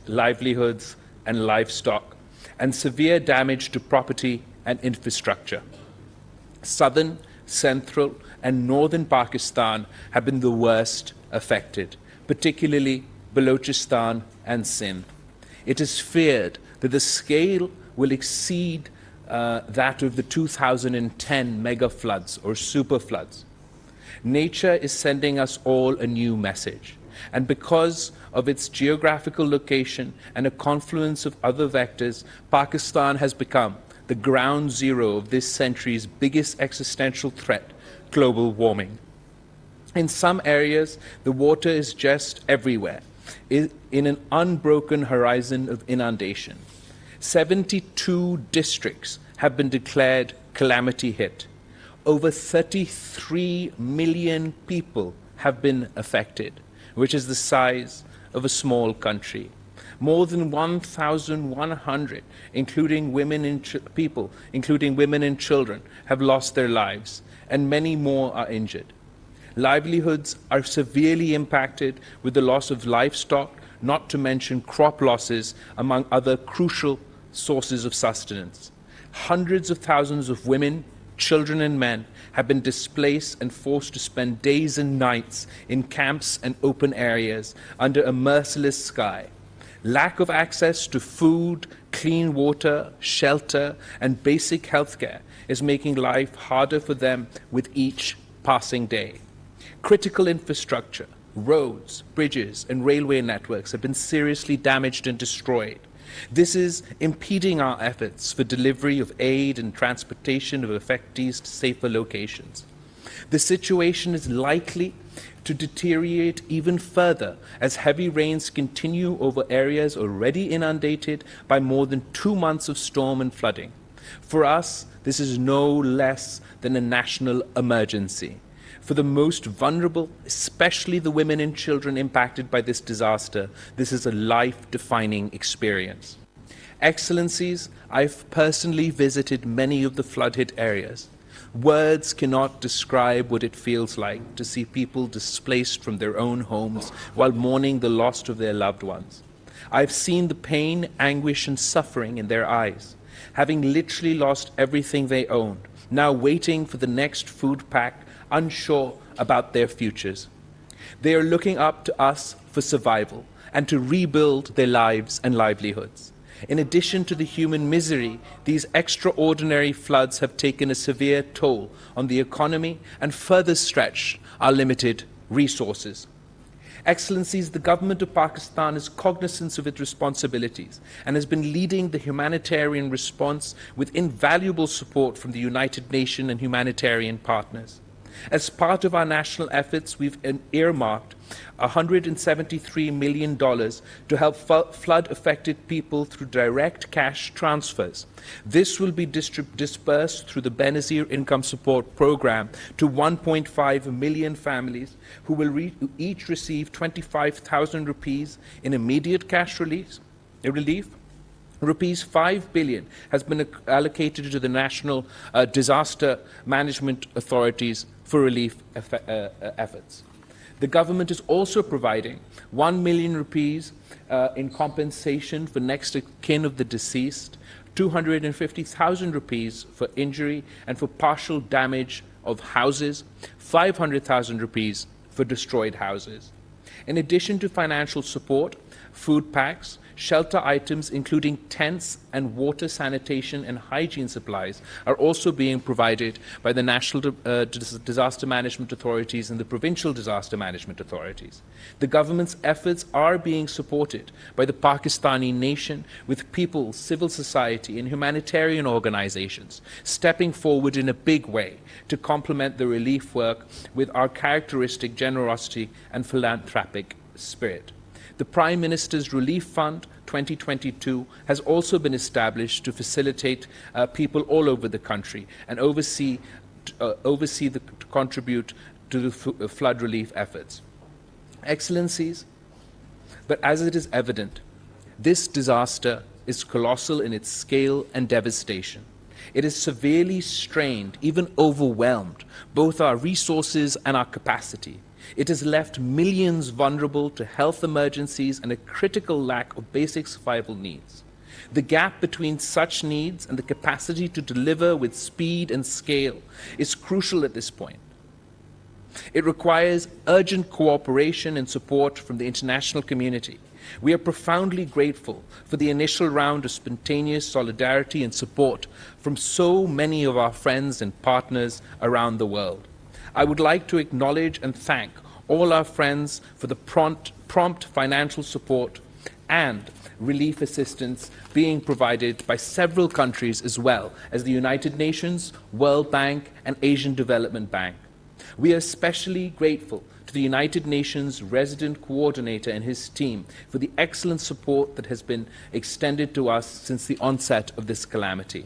livelihoods, and livestock, and severe damage to property and infrastructure. Southern, central, and northern Pakistan have been the worst affected, particularly Balochistan and Sindh. It is feared that the scale will exceed that of the 2010 mega floods or super floods. Nature is sending us all a new message, and because of its geographical location and a confluence of other vectors, Pakistan has become the ground zero of this century's biggest existential threat, global warming. In some areas, the water is just everywhere, in an unbroken horizon of inundation. 72 districts have been declared calamity hit. Over 33 million people have been affected, which is the size of a small country. More than 1,100, including women and children, have lost their lives, and many more are injured. Livelihoods are severely impacted with the loss of livestock, not to mention crop losses, among other crucial sources of sustenance. Hundreds of thousands of women, children, and men have been displaced and forced to spend days and nights in camps and open areas under a merciless sky. Lack of access to food, clean water, shelter, and basic health care is making life harder for them with each passing day. Critical infrastructure, roads, bridges, and railway networks have been seriously damaged and destroyed. This is impeding our efforts for delivery of aid and transportation of affectees to safer locations. The situation is likely to deteriorate even further as heavy rains continue over areas already inundated by more than 2 months of storm and flooding. For us, this is no less than a national emergency. For the most vulnerable, especially the women and children impacted by this disaster, this is a life-defining experience. Excellencies, I've personally visited many of the flood-hit areas. Words cannot describe what it feels like to see people displaced from their own homes while mourning the loss of their loved ones. I've seen the pain, anguish, and suffering in their eyes, having literally lost everything they owned, now waiting for the next food pack, unsure about their futures. They are looking up to us for survival and to rebuild their lives and livelihoods. In addition to the human misery, these extraordinary floods have taken a severe toll on the economy and further stretched our limited resources. Excellencies, the government of Pakistan is cognizant of its responsibilities and has been leading the humanitarian response with invaluable support from the United Nations and humanitarian partners. As part of our national efforts, we've earmarked $173 million to help flood-affected people through direct cash transfers. This will be dispersed through the Benazir Income Support Program to 1.5 million families who will each receive 25,000 rupees in immediate cash relief. Rupees 5 billion has been allocated to the National Disaster Management Authorities for relief efforts. The government is also providing 1 million rupees in compensation for next of kin of the deceased, 250,000 rupees for injury and for partial damage of houses, 500,000 rupees for destroyed houses. In addition to financial support, food packs, shelter items including tents and water, sanitation and hygiene supplies are also being provided by the National Disaster Management Authorities and the Provincial Disaster Management Authorities. The government's efforts are being supported by the Pakistani nation, with people, civil society and humanitarian organizations stepping forward in a big way to complement the relief work with our characteristic generosity and philanthropic spirit. The Prime Minister's Relief Fund 2022 has also been established to facilitate people all over the country and contribute to the flood relief efforts. Excellencies, but as it is evident, this disaster is colossal in its scale and devastation. It has severely strained, even overwhelmed, both our resources and our capacity. It has left millions vulnerable to health emergencies and a critical lack of basic survival needs. The gap between such needs and the capacity to deliver with speed and scale is crucial at this point. It requires urgent cooperation and support from the international community. We are profoundly grateful for the initial round of spontaneous solidarity and support from so many of our friends and partners around the world. I would like to acknowledge and thank all our friends for the prompt financial support and relief assistance being provided by several countries as well as the United Nations, World Bank, and Asian Development Bank. We are especially grateful to the United Nations resident coordinator and his team for the excellent support that has been extended to us since the onset of this calamity.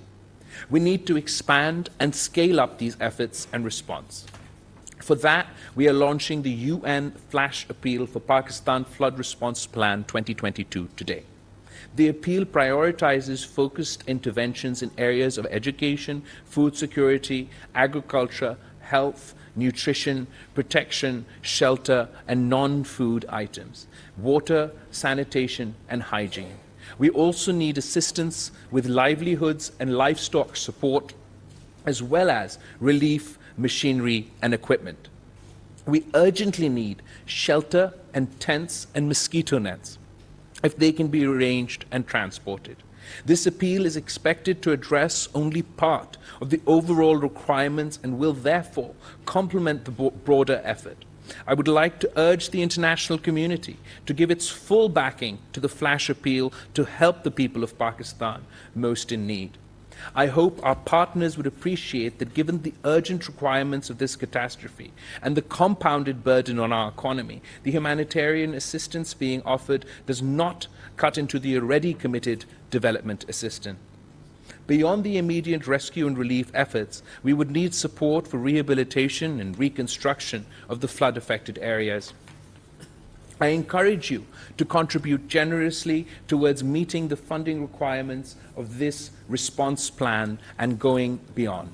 We need to expand and scale up these efforts and response. For that, we are launching the UN Flash Appeal for Pakistan Flood Response Plan 2022 today. The appeal prioritizes focused interventions in areas of education, food security, agriculture, health, nutrition, protection, shelter, and non-food items, water, sanitation, and hygiene. We also need assistance with livelihoods and livestock support, as well as relief, machinery, and equipment. We urgently need shelter and tents and mosquito nets, if they can be arranged and transported. This appeal is expected to address only part of the overall requirements and will therefore complement the broader effort. I would like to urge the international community to give its full backing to the Flash Appeal to help the people of Pakistan most in need. I hope our partners would appreciate that given the urgent requirements of this catastrophe and the compounded burden on our economy, the humanitarian assistance being offered does not cut into the already committed development assistance. Beyond the immediate rescue and relief efforts, we would need support for rehabilitation and reconstruction of the flood-affected areas. I encourage you to contribute generously towards meeting the funding requirements of this response plan and going beyond.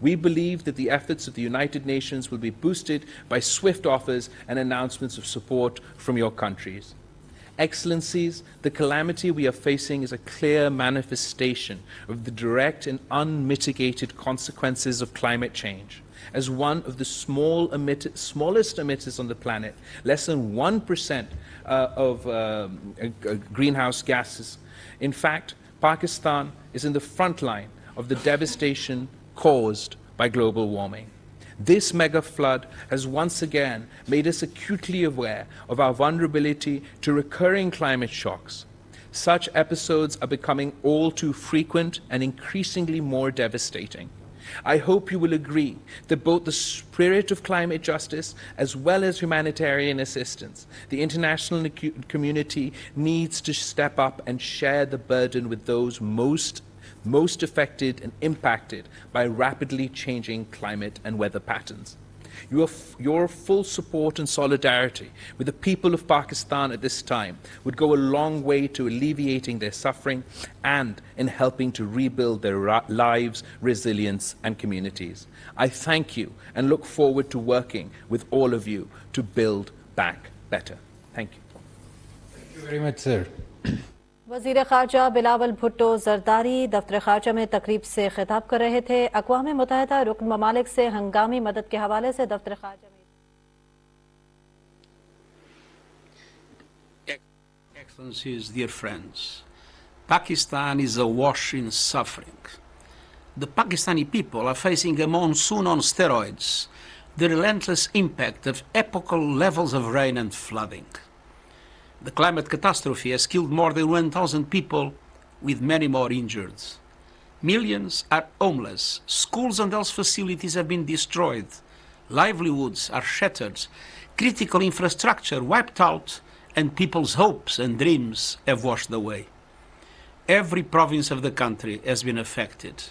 We believe that the efforts of the United Nations will be boosted by swift offers and announcements of support from your countries. Excellencies, the calamity we are facing is a clear manifestation of the direct and unmitigated consequences of climate change. As one of the smallest emitters on the planet, less than 1% of greenhouse gases. In fact, Pakistan is in the front line of the devastation caused by global warming. This mega flood has once again made us acutely aware of our vulnerability to recurring climate shocks. Such episodes are becoming all too frequent and increasingly more devastating. I hope you will agree that both the spirit of climate justice as well as humanitarian assistance, the international community needs to step up and share the burden with those most affected and impacted by rapidly changing climate and weather patterns. Your full support and solidarity with the people of Pakistan at this time would go a long way to alleviating their suffering and in helping to rebuild their lives, resilience, and communities. I thank you and look forward to working with all of you to build back better. Thank you. Thank you very much, sir. वज़ीर ख़ारजा बिलावल भुट्टो ज़रदारी दफ्तर ख़ारजा में तकरीब से खिताब कर रहे थे। अक़वाम मुत्तहिदा रुकन ममालिक से हंगामी मदद के हवाले से दफ्तर ख़ारजा में Excellencies, dear friends, Pakistan is awash in suffering. The Pakistani people are facing a monsoon on steroids, the relentless impact of epochal levels of rain and flooding. The climate catastrophe has killed more than 1,000 people, with many more injured. Millions are homeless, schools and health facilities have been destroyed, livelihoods are shattered, critical infrastructure wiped out, and people's hopes and dreams have washed away. Every province of the country has been affected.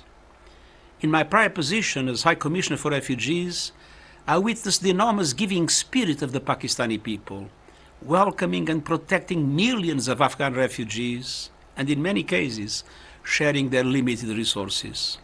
In my prior position as High Commissioner for Refugees, I witnessed the enormous giving spirit of the Pakistani people, welcoming and protecting millions of Afghan refugees, and in many cases, sharing their limited resources.